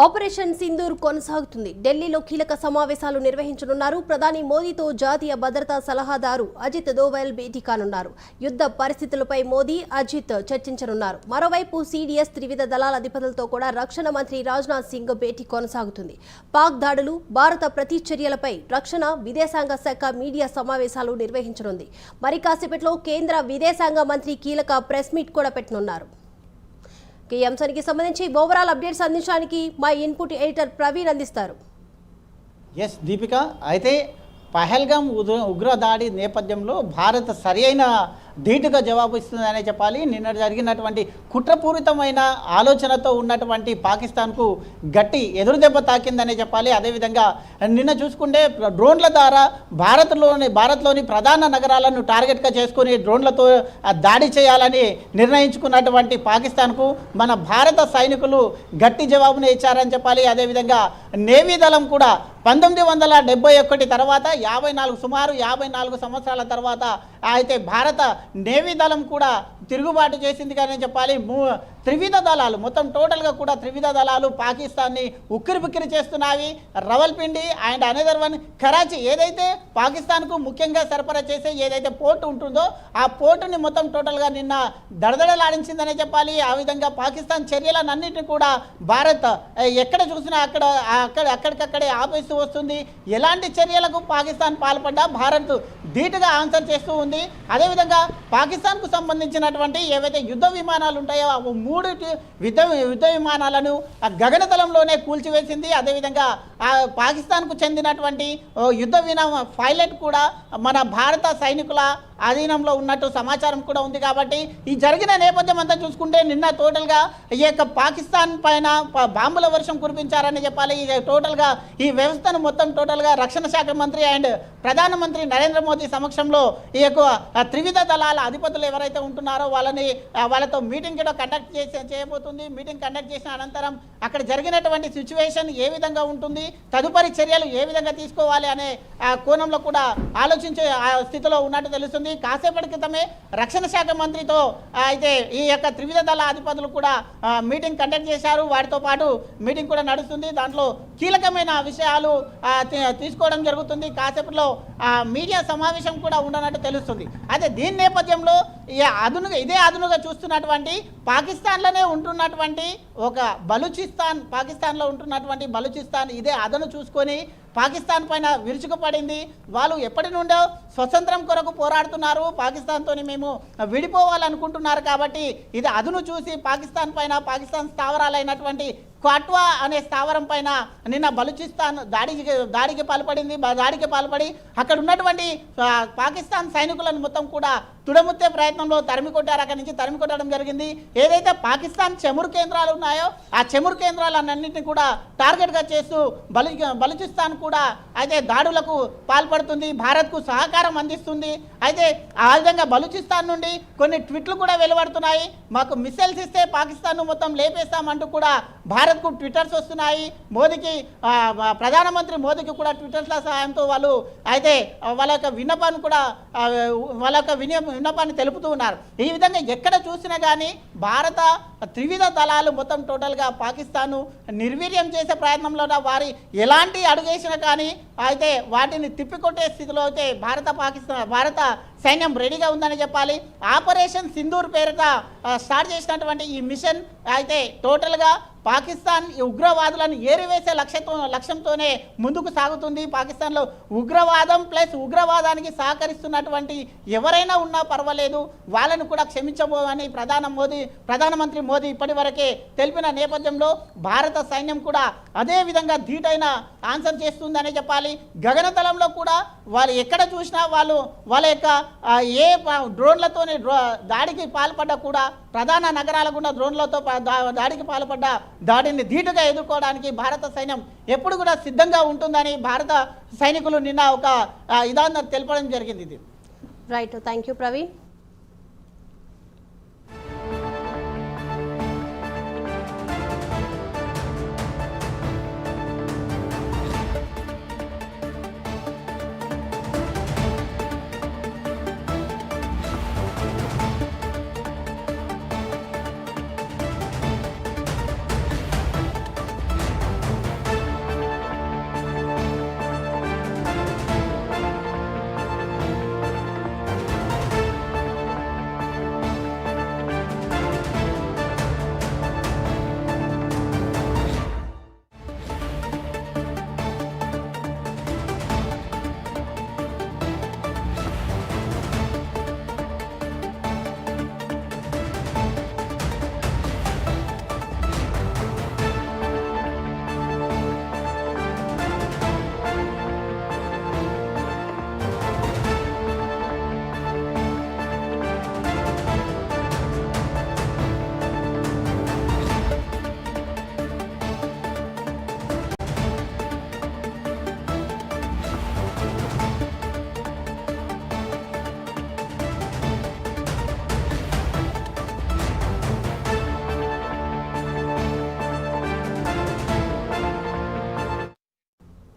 Operation Sindoor కొనసాగుతుంది. ఢిల్లీలో కీలక సమావేశాలు నిర్వహించనున్నారు. ప్రధాని మోదీతో జాతీయ భద్రతా సలహాదారు అజిత్ దోవల్ భేటీ కానున్నారు. యుద్ధ పరిస్థితులపై మోదీ, అజిత్ చర్చించనున్నారు. మరోవైపు సిడిఎస్ త్రివిధ దళాల అధిపతులతో కూడా రక్షణ మంత్రి రాజ్నాథ్ సింగ్ భేటీ కొనసాగుతుంది. పాక్ దాడులు, భారత ప్రతిచర్యలపై రక్షణ విదేశాంగ శాఖ మీడియా సమావేశాలు నిర్వహించనుంది. మరి కాసేపట్లో కేంద్ర విదేశాంగ మంత్రి కీలక ప్రెస్ మీట్ కూడా పెట్టనున్నారు. ఈ అంశానికి సంబంధించి ఓవరాల్ అప్డేట్స్ అందించడానికి మా ఇన్పుట్ ఎడిటర్ ప్రవీణ్ అందిస్తారు. ఎస్ దీపిక, అయితే పహల్గామ్ ఉగ్రదాడి నేపథ్యంలో భారత్ సరైన ధీటుగా జవాబు ఇస్తుందనే చెప్పాలి. నిన్న జరిగినటువంటి కుట్రపూరితమైన ఆలోచనతో ఉన్నటువంటి పాకిస్తాన్కు గట్టి ఎదురుదెబ్బ తాకిందనే చెప్పాలి. అదేవిధంగా నిన్న చూసుకుంటే డ్రోన్ల ద్వారా భారత్లోని ప్రధాన నగరాలను టార్గెట్గా చేసుకుని డ్రోన్లతో దాడి చేయాలని నిర్ణయించుకున్నటువంటి పాకిస్తాన్కు మన భారత సైనికులు గట్టి జవాబునే ఇచ్చారని చెప్పాలి. అదేవిధంగా నేవీ దళం కూడా 1971 తర్వాత సుమారు 54 సంవత్సరాల తర్వాత అయితే భారత నేవీ దళం కూడా తిరుగుబాటు చేసింది కానీ చెప్పాలి. త్రివిధ దళాలు మొత్తం టోటల్గా కూడా త్రివిధ దళాలు పాకిస్తాన్ని ఉక్కిరిబిక్కిరి చేస్తున్నాయి. Rawalpindi and another one Karachi, ఏదైతే పాకిస్తాన్కు ముఖ్యంగా సరఫరా చేసే ఏదైతే పోర్టు ఉంటుందో ఆ పోర్టుని మొత్తం టోటల్గా నిన్న దడదడలాడించిందనే చెప్పాలి. ఆ విధంగా పాకిస్తాన్ చర్యలన్నింటినీ కూడా భారత్ ఎక్కడ చూసినా అక్కడికక్కడే ఆపేస్తూ వస్తుంది. ఎలాంటి చర్యలకు పాకిస్తాన్ పాల్పడ్డా భారత్ ధీటుగా ఆన్సర్ చేస్తూ ఉంది. అదేవిధంగా పాకిస్తాన్కు సంబంధించినటువంటి ఏవైతే యుద్ధ విమానాలు ఉంటాయో ఆ 3 యుద్ధ విమానాలను గగనతలంలోనే కూల్చివేసింది. అదేవిధంగా ఆ పాకిస్తాన్కు చెందినటువంటి యుద్ధ విమాన పైలట్ కూడా మన భారత సైనికుల అధీనంలో ఉన్నట్టు సమాచారం కూడా ఉంది. కాబట్టి ఈ జరిగిన నేపథ్యం అంతా చూసుకుంటే నిన్న టోటల్గా ఈ యొక్క పాకిస్తాన్ పైన బాంబుల వర్షం కురిపించారని చెప్పాలి. టోటల్గా ఈ వ్యవస్థను మొత్తం టోటల్గా రక్షణ శాఖ మంత్రి అండ్ ప్రధానమంత్రి నరేంద్ర మోదీ సమక్షంలో ఈ యొక్క త్రివిధ దళాల అధిపతులు ఎవరైతే ఉంటున్నారో వాళ్ళతో మీటింగ్ కూడా కండక్ట్ చేయబోతుంది. మీటింగ్ కండక్ట్ చేసిన అనంతరం అక్కడ జరిగినటువంటి సిచ్యువేషన్ ఏ విధంగా ఉంటుంది, తదుపరి చర్యలు ఏ విధంగా తీసుకోవాలి అనే కోణంలో కూడా ఆలోచించే స్థితిలో ఉన్నట్టు తెలుస్తుంది. కాసేపటి క్రితమే రక్షణ శాఖ మంత్రితో అయితే ఈ యొక్క త్రివిధ దళ అధిపతులు కూడా మీటింగ్ కండక్ట్ చేశారు. వాటితో పాటు మీటింగ్ కూడా నడుస్తుంది. దాంట్లో కీలకమైన విషయాలు తీసుకోవడం జరుగుతుంది. కాసేపట్లో మీడియా సమావేశం కూడా ఉండనట్టు తెలుస్తుంది. అయితే దీని నేపథ్యంలో ఇదే అదునుగా చూస్తున్నటువంటి పాకిస్తాన్లోనే ఉంటున్నటువంటి ఒక పాకిస్తాన్లో ఉంటున్నటువంటి బలూచిస్తాన్ ఇదే అదను చూసుకొని పాకిస్తాన్ పైన విరుచుకుపడింది. వాళ్ళు ఎప్పటి నుండో స్వతంత్రం కొరకు పోరాడుతున్నారు, పాకిస్తాన్తో మేము విడిపోవాలనుకుంటున్నారు. కాబట్టి ఇది అదును చూసి పాకిస్తాన్ స్థావరాలైనటువంటి క్వాట్వా అనే స్థావరం పైన నిన్న బలూచిస్తాన్ దాడికి పాల్పడి అక్కడ ఉన్నటువంటి పాకిస్తాన్ సైనికులను మొత్తం కూడా తుడముత్తే ప్రయత్నంలో అక్కడి నుంచి తరిమి కొట్టడం జరిగింది. ఏదైతే పాకిస్తాన్ చమురు కేంద్రాలు ఉన్నాయో ఆ చమురు కేంద్రాలన్నింటినీ కూడా టార్గెట్గా చేస్తూ బలూచిస్తాన్ కూడా అయితే దాడులకు పాల్పడుతుంది, భారత్కు సహకారం అందిస్తుంది. అయితే ఆ విధంగా బలూచిస్తాన్ నుండి కొన్ని ట్వీట్లు కూడా వెలువడుతున్నాయి. మాకు మిసైల్స్ ఇస్తే పాకిస్తాన్ను మొత్తం లేపేస్తామంటూ కూడా భారత్కు ట్విట్టర్స్ వస్తున్నాయి. ప్రధానమంత్రి మోదీకి కూడా ట్విట్టర్ల సహాయంతో వాళ్ళు అయితే వాళ్ళ యొక్క విన్నపాన్ని తెలుపుతూ ఉన్నారు. ఈ విధంగా ఎక్కడ చూసినా కానీ భారత త్రివిధ దళాలు మొత్తం టోటల్గా పాకిస్తాన్ను నిర్వీర్యం చేసే ప్రయత్నంలో వారి ఎలాంటి అడుగేసినా కానీ అయితే వాటిని తిప్పికొట్టే స్థితిలో అయితే భారత సైన్యం రెడీగా ఉందని చెప్పాలి. ఆపరేషన్ సింధూర్ పేరిట స్టార్ట్ చేసినటువంటి ఈ మిషన్ అయితే టోటల్గా పాకిస్తాన్ ఈ ఉగ్రవాదులను ఏరివేసే లక్ష్యంతోనే ముందుకు సాగుతుంది. పాకిస్తాన్లో ఉగ్రవాదం ప్లస్ ఉగ్రవాదానికి సహకరిస్తున్నటువంటి ఎవరైనా ఉన్నా పర్వాలేదు, వాళ్ళను కూడా క్షమించబోమని ప్రధానమంత్రి మోదీ ఇప్పటివరకే తెలిపిన నేపథ్యంలో భారత సైన్యం కూడా అదే విధంగా ధీటైన ఆన్సర్ చేస్తుందనే చెప్పాలి. గగనతలంలో కూడా వాళ్ళు ఎక్కడ చూసినా వాళ్ళ యొక్క ఏ డ్రోన్లతోనే దాడికి పాల్పడ్డా కూడా ప్రధాన నగరాల గుండా డ్రోన్లతో దాడికి పాల్పడ్డ దాడిని ధీటుగా ఎదుర్కోవడానికి భారత సైన్యం ఎప్పుడు కూడా సిద్ధంగా ఉంటుందని భారత సైనికులు నిన్న ఒక ఇదాన్ని తెలపడం జరిగింది. Right, thank you Praveen.